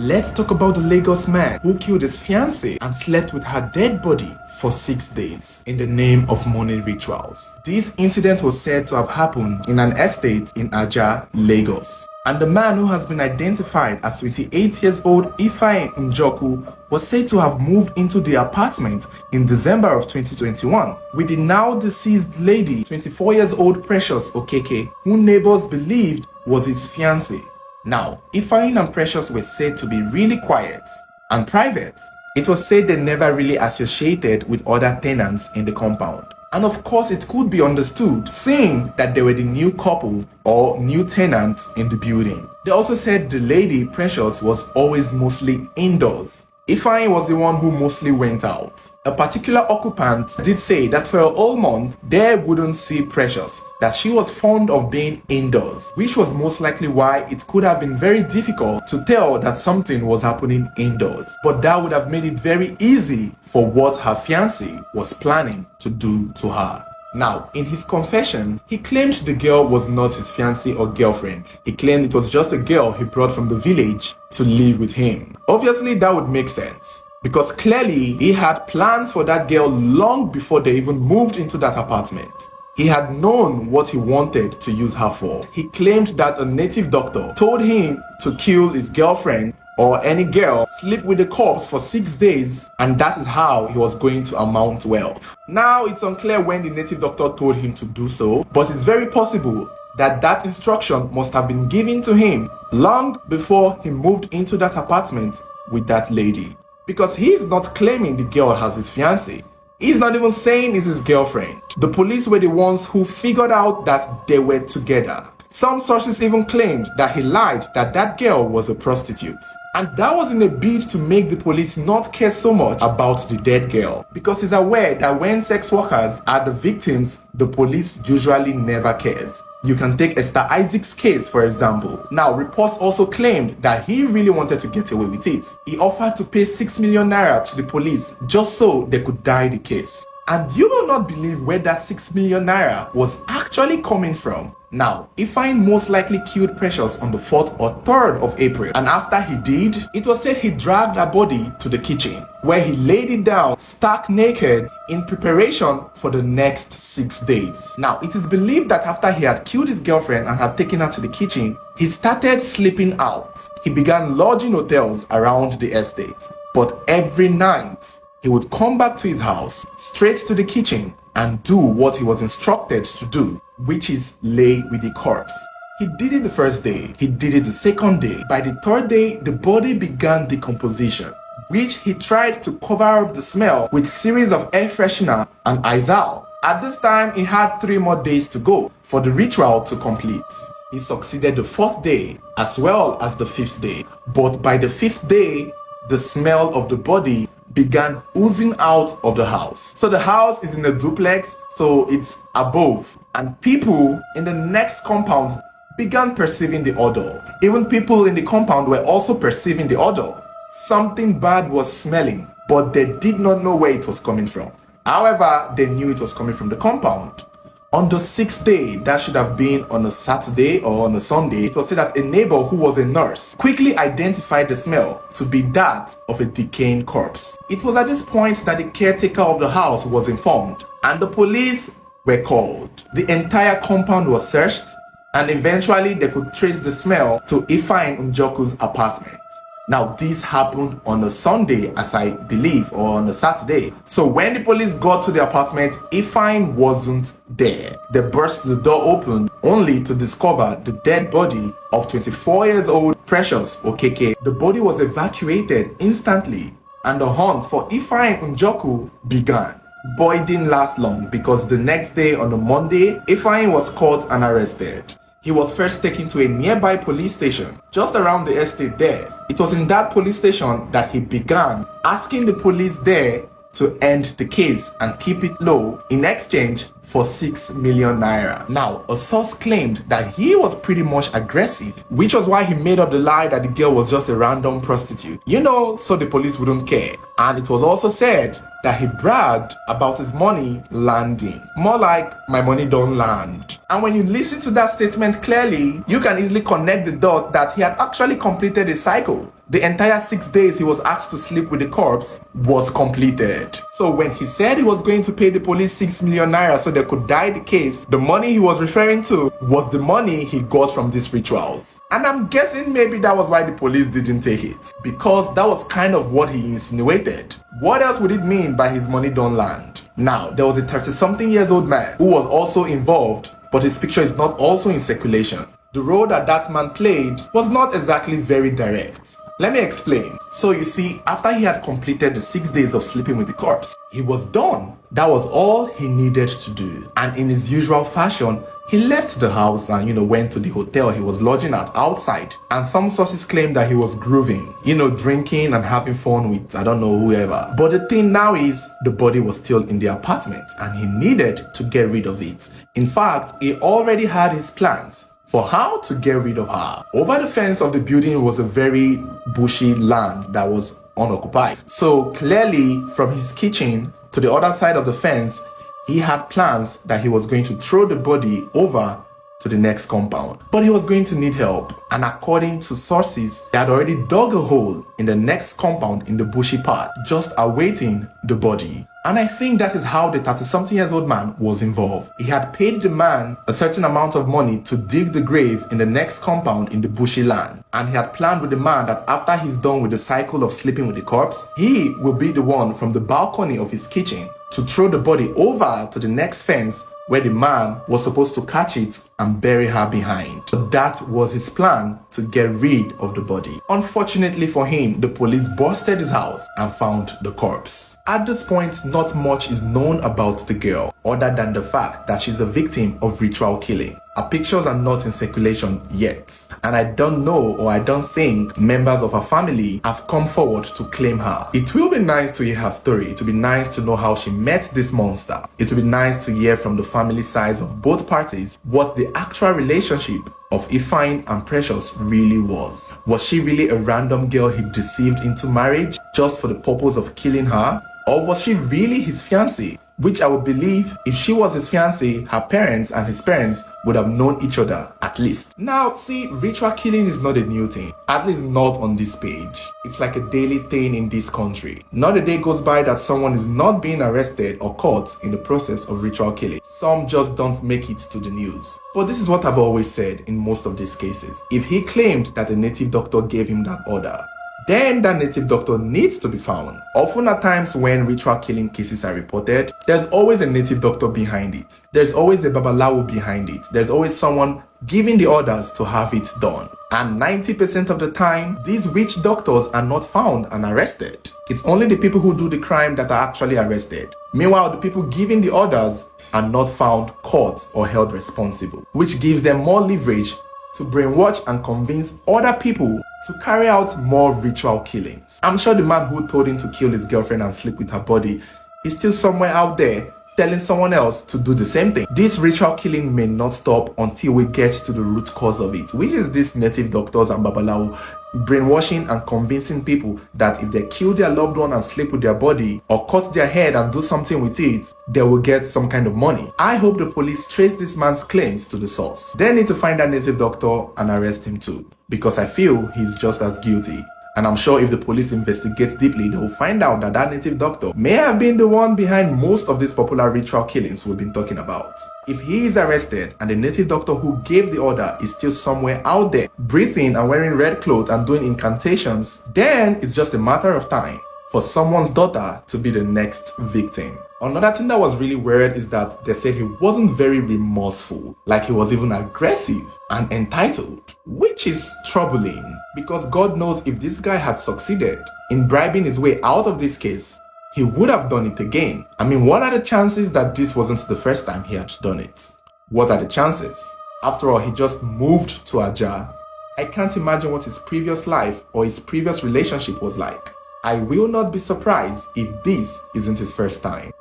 Let's talk about the Lagos man who killed his fiancée and slept with her dead body for 6 days in the name of money rituals. This incident was said to have happened in an estate in Aja, Lagos. And the man, who has been identified as 28 years old Ifeanyi Njoku, was said to have moved into the apartment in December of 2021 with the now deceased lady, 24 years old Precious Okeke, who neighbors believed was his fiancée. Now, Ifeanyi and Precious were said to be really quiet and private. It was said they never really associated with other tenants in the compound. And of course, it could be understood, seeing that they were the new couple or new tenants in the building. They also said the lady, Precious, was always mostly indoors. Ifeanyi was the one who mostly went out. A particular occupant did say that for a whole month, they wouldn't see Precious, that she was fond of being indoors, which was most likely why it could have been very difficult to tell that something was happening indoors. But that would have made it very easy for what her fiancé was planning to do to her. Now, in his confession, he claimed the girl was not his fiancée or girlfriend. He claimed it was just a girl he brought from the village to live with him. Obviously, that would make sense, because clearly he had plans for that girl long before they even moved into that apartment. He had known what he wanted to use her for. He claimed that a native doctor told him to kill his girlfriend or any girl, sleep with the corpse for 6 days, and that is how he was going to amount wealth. Now, it's unclear when the native doctor told him to do so, but it's very possible that that instruction must have been given to him long before he moved into that apartment with that lady. Because he's not claiming the girl as his fiancée. He's not even saying it's his girlfriend. The police were the ones who figured out that they were together. Some sources even claimed that he lied that that girl was a prostitute. And that was in a bid to make the police not care so much about the dead girl, because he's aware that when sex workers are the victims, the police usually never cares. You can take Esther Isaac's case, for example. Now, reports also claimed that he really wanted to get away with it. He offered to pay 6 million naira to the police just so they could die the case. And you will not believe where that 6 million naira was actually coming from. Now, Ifeanyi most likely killed Precious on the 4th or 3rd of April, and after he did, it was said he dragged her body to the kitchen, where he laid it down stark naked in preparation for the next 6 days. Now, it is believed that after he had killed his girlfriend and had taken her to the kitchen, he started sleeping out. He began lodging hotels around the estate, but every night, he would come back to his house, straight to the kitchen, and do what he was instructed to do, which is lay with the corpse. He did it the first day, he did it the second day. By the third day, the body began decomposition, which he tried to cover up the smell with series of air freshener and Izal. At this time, he had 3 more days to go for the ritual to complete. He succeeded the 4th day as well as the 5th day, but by the 5th day, the smell of the body began oozing out of the house. So the house is in a duplex, so it's above, and people in the next compound began perceiving the odor. Even people in the compound were also perceiving the odor. Something bad was smelling, but they did not know where it was coming from. However, they knew it was coming from the compound. On the 6th day, that should have been on a Saturday or on a Sunday, it was said that a neighbor who was a nurse quickly identified the smell to be that of a decaying corpse. It was at this point that the caretaker of the house was informed, and the police were called. The entire compound was searched, and eventually they could trace the smell to Ifeanyi Njoku's apartment. Now, this happened on a Sunday, as I believe, or on a Saturday. So when the police got to the apartment, Ifeanyi wasn't there. They burst the door open only to discover the dead body of 24 years old Precious Okeke. The body was evacuated instantly, and the hunt for Ifeanyi Njoku began. But it didn't last long, because the next day, on the Monday, Ifeanyi was caught and arrested. He was first taken to a nearby police station just around the estate there. It was in that police station that he began asking the police there to end the case and keep it low in exchange for 6 million naira. Now, a source claimed that he was pretty much aggressive, which was why he made up the lie that the girl was just a random prostitute. You know, so the police wouldn't care. And it was also said that he bragged about his money landing. More like, my money don't land. And when you listen to that statement clearly, you can easily connect the dot that he had actually completed a cycle. The entire 6 days he was asked to sleep with the corpse was completed. So when he said he was going to pay the police 6 million naira so they could die the case, the money he was referring to was the money he got from these rituals. And I'm guessing maybe that was why the police didn't take it, because that was kind of what he insinuated. What else would it mean by his money don't land? Now, there was a 30-something years old man who was also involved, but his picture is not also in circulation. The role that man played was not exactly very direct. Let me explain. So you see, after he had completed the 6 days of sleeping with the corpse, he was done. That was all he needed to do. And in his usual fashion, he left the house and, went to the hotel he was lodging at outside. And some sources claim that he was grooving, drinking and having fun with, I don't know, whoever. But the thing now is, the body was still in the apartment and he needed to get rid of it. In fact, he already had his plans for how to get rid of her. Over the fence of the building was a very bushy land that was unoccupied. So clearly, from his kitchen to the other side of the fence, he had plans that he was going to throw the body over to the next compound. But he was going to need help. And according to sources, they had already dug a hole in the next compound in the bushy part, just awaiting the body. And I think that is how the 30-something years old man was involved. He had paid the man a certain amount of money to dig the grave in the next compound in the bushy land. And he had planned with the man that after he's done with the cycle of sleeping with the corpse, he will be the one from the balcony of his kitchen to throw the body over to the next fence where the man was supposed to catch it and bury her behind. But that was his plan to get rid of the body. Unfortunately for him, the police busted his house and found the corpse. At this point, not much is known about the girl, other than the fact that she's a victim of ritual killing. Her pictures are not in circulation yet, and I don't know, or I don't think members of her family have come forward to claim her. It will be nice to hear her story. It will be nice to know how she met this monster. It will be nice to hear from the family sides of both parties what the actual relationship of Ifeanyi and Precious really was. Was she really a random girl he deceived into marriage just for the purpose of killing her? Or was she really his fiancée? Which I would believe if she was his fiancée, her parents and his parents would have known each other at least. Now, see, ritual killing is not a new thing, at least not on this page. It's like a daily thing in this country. Not a day goes by that someone is not being arrested or caught in the process of ritual killing. Some just don't make it to the news. But this is what I've always said in most of these cases. If he claimed that a native doctor gave him that order, then that native doctor needs to be found. Often at times when ritual killing cases are reported, there's always a native doctor behind it. There's always a babalawo behind it. There's always someone giving the orders to have it done. And 90% of the time, these witch doctors are not found and arrested. It's only the people who do the crime that are actually arrested. Meanwhile, the people giving the orders are not found, caught, or held responsible, which gives them more leverage to brainwash and convince other people to carry out more ritual killings. I'm sure the man who told him to kill his girlfriend and sleep with her body is still somewhere out there telling someone else to do the same thing. This ritual killing may not stop until we get to the root cause of it, which is these native doctors and babalawo brainwashing and convincing people that if they kill their loved one and sleep with their body or cut their head and do something with it, they will get some kind of money. I hope the police trace this man's claims to the source. They need to find that native doctor and arrest him too, because I feel he's just as guilty. And I'm sure if the police investigate deeply, they will find out that that native doctor may have been the one behind most of these popular ritual killings we've been talking about. If he is arrested and the native doctor who gave the order is still somewhere out there, breathing and wearing red clothes and doing incantations, then it's just a matter of time for someone's daughter to be the next victim. Another thing that was really weird is that they said he wasn't very remorseful, like he was even aggressive and entitled, which is troubling because God knows if this guy had succeeded in bribing his way out of this case, he would have done it again. I mean, what are the chances that this wasn't the first time he had done it? What are the chances? After all, he just moved to Ajah. I can't imagine what his previous life or his previous relationship was like. I will not be surprised if this isn't his first time.